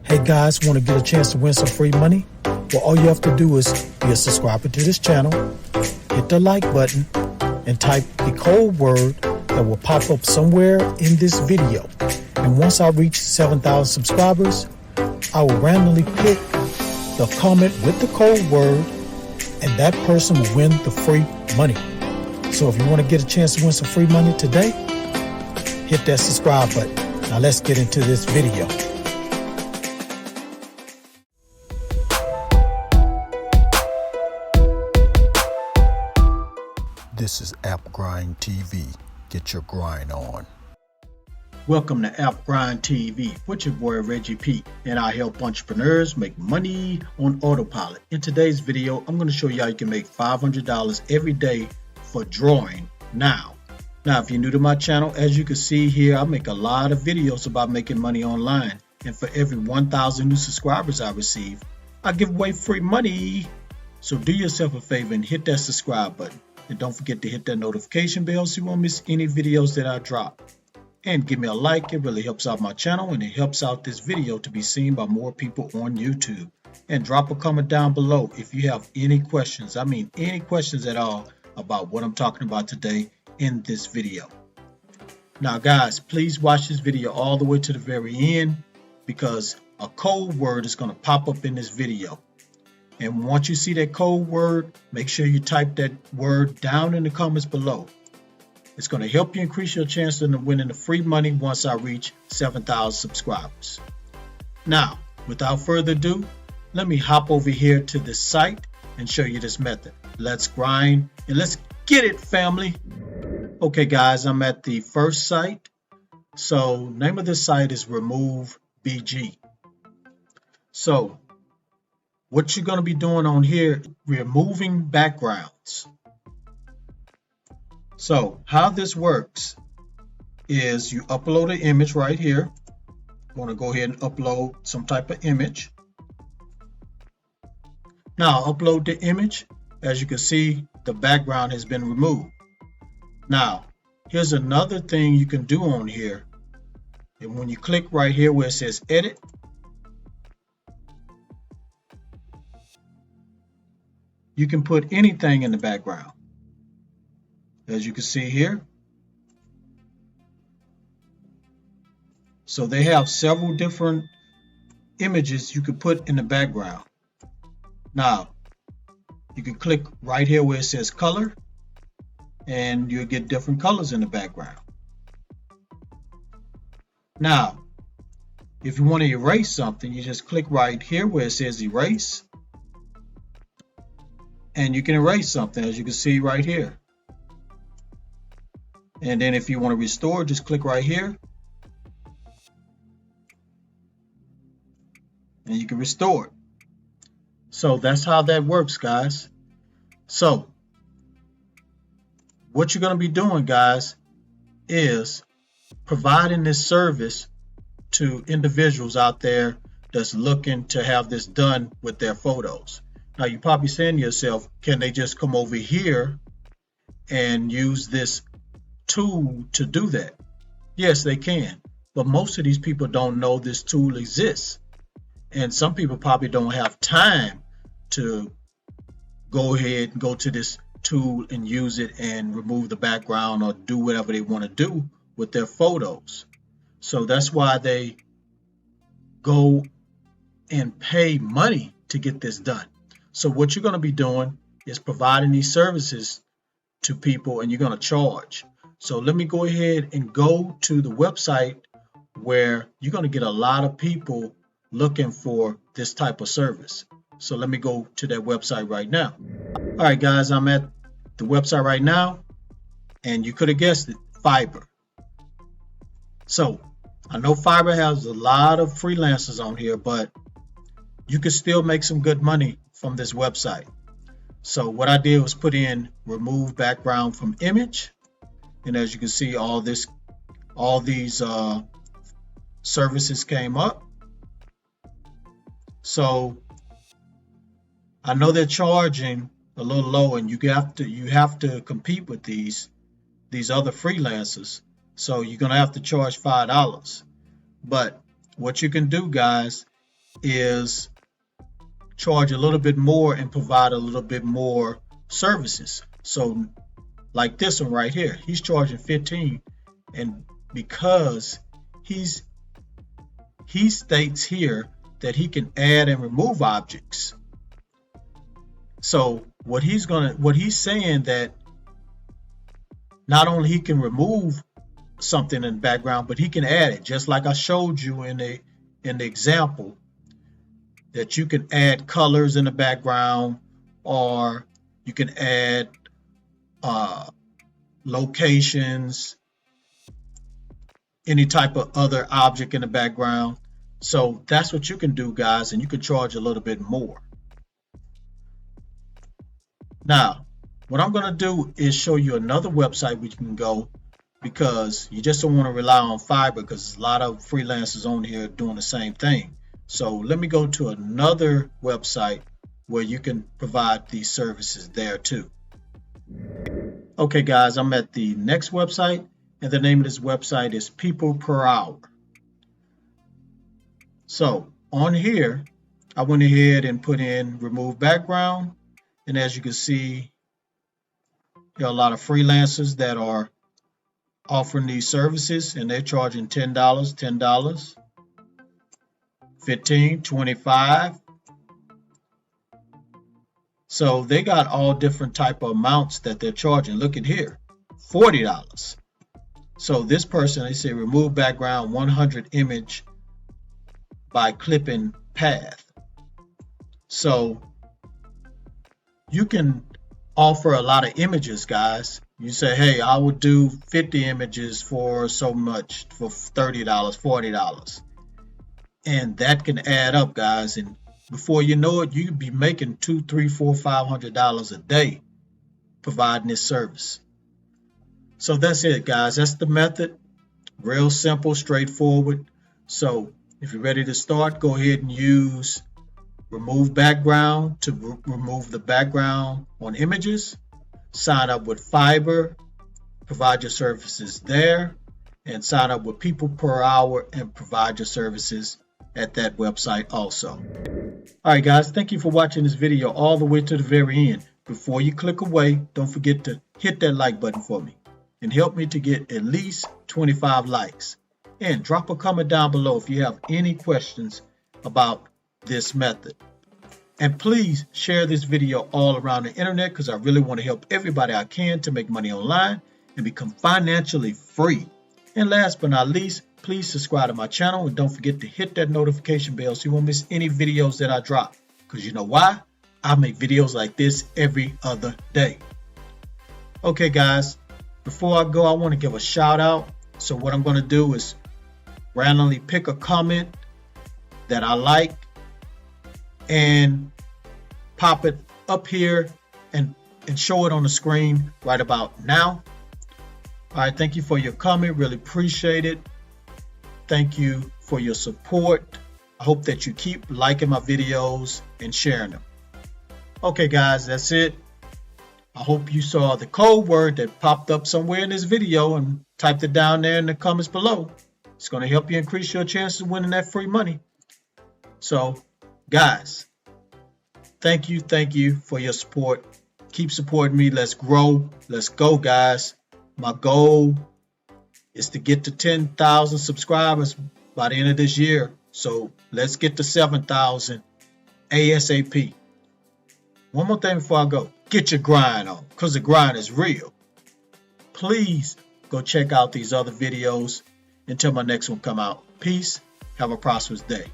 Hey guys, want to get a chance to win some free money? Well, all you have to do is be a subscriber to this channel, hit the like button, and type the code word that will pop up somewhere in this video. And once I reach 7,000 subscribers, I will randomly pick the comment with the code word, and that person will win the free money. So if you want to get a chance to win some free money today, hit that subscribe button. Now let's get into this video. This is AppGrind TV. Get your grind on. Welcome to AppGrind TV with your boy Reggie P, and I help entrepreneurs make money on autopilot. In today's video, I'm going to show you how you can make $500 every day for drawing now. Now, if you're new to my channel, as you can see here, I make a lot of videos about making money online, and for every 1,000 new subscribers I receive, I give away free money. So do yourself a favor and hit that subscribe button. And don't forget to hit that notification bell so you won't miss any videos that I drop. And give me a like, it really helps out my channel and it helps out this video to be seen by more people on YouTube. And drop a comment down below if you have any questions, any questions at all about what I'm talking about today in this video. Now guys, please watch this video all the way to the very end because a code word is going to pop up in this video. And once you see that code word, make sure you type that word down in the comments below. It's going to help you increase your chance of winning the free money once I reach 7,000 subscribers. Now, without further ado, let me hop over here to this site and show you this method. Let's grind and let's get it, family. Okay, guys, I'm at the first site. So, name of the site is Removebg. So, what you're going to be doing on here, removing backgrounds. So how this works is you upload an image right here. I'm going to go ahead and upload some type of image. Now upload the image. As you can see, the background has been removed. Now here's another thing you can do on here. And when you click right here where it says edit, you can put anything in the background. As you can see here. So they have several different images you could put in the background. Now, you can click right here where it says color, and you'll get different colors in the background. Now, if you want to erase something, you just click right here where it says erase. And you can erase something, as you can see right here. And then if you want to restore, just click right here. And you can restore it. So that's how that works, guys. So what you're going to be doing, guys, is providing this service to individuals out there that's looking to have this done with their photos. Now you're probably saying to yourself, can they just come over here and use this tool to do that? Yes, they can. But most of these people don't know this tool exists. And some people probably don't have time to go ahead and go to this tool and use it and remove the background or do whatever they want to do with their photos. So that's why they go and pay money to get this done. So what you're going to be doing is providing these services to people, and you're going to charge. So let me go ahead and go to the website where you're going to get a lot of people looking for this type of service. So let me go to that website right now. All right, guys, I'm at the website right now, and you could have guessed it, Fiverr. So I know Fiverr has a lot of freelancers on here, but you can still make some good money from this website. So what I did was put in remove background from image, and as you can see, all these services came up. So I know they're charging a little low, and you have to compete with these other freelancers. So you're gonna have to charge $5. But what you can do, guys, is charge a little bit more and provide a little bit more services. So like this one right here, he's charging 15, and because he states here that he can add and remove objects. So what he's saying that not only he can remove something in the background, but he can add it, just like I showed you in the example, that you can add colors in the background, or you can add locations, any type of other object in the background. So that's what you can do, guys, and you can charge a little bit more. Now, what I'm going to do is show you another website we can go, because you just don't want to rely on Fiverr, because there's a lot of freelancers on here doing the same thing. So let me go to another website where you can provide these services there too. Okay guys, I'm at the next website, and the name of this website is People Per Hour. So on here, I went ahead and put in remove background, and as you can see, there are a lot of freelancers that are offering these services, and they're charging $10, $10, $15, $25. So they got all different type of amounts that they're charging. Look at here, $40. So this person, they say remove background 100 image by clipping path. So you can offer a lot of images, guys. You say, hey, I would do 50 images for so much, for $30, $40. And that can add up, guys. And before you know it, you could be making $200, $300, $400, $500 a day providing this service. So that's it, guys. That's the method. Real simple, straightforward. So if you're ready to start, go ahead and use remove background to remove the background on images. Sign up with Fiverr, provide your services there, and sign up with People Per Hour and provide your services at that website also. Alright guys, thank you for watching this video all the way to the very end. Before you click away, don't forget to hit that like button for me and help me to get at least 25 likes. And drop a comment down below if you have any questions about this method. And please share this video all around the internet, because I really want to help everybody I can to make money online and become financially free. And last but not least, please subscribe to my channel, and don't forget to hit that notification bell so you won't miss any videos that I drop. Because you know why? I make videos like this every other day. Okay guys, before I go, I want to give a shout out. So what I'm going to do is randomly pick a comment that I like and pop it up here and show it on the screen right about now. All right, thank you for your comment, really appreciate it. Thank you for your support. I hope that you keep liking my videos and sharing them. Okay guys, that's it. I hope you saw the code word that popped up somewhere in this video and typed it down there in the comments below. It's going to help you increase your chances of winning that free money. So guys, thank you for your support. Keep supporting me. Let's grow. Let's go, guys. My goal is to get to 10,000 subscribers by the end of this year. So let's get to 7,000 ASAP. One more thing before I go. Get your grind on, because the grind is real. Please go check out these other videos. Until my next one come out. Peace. Have a prosperous day.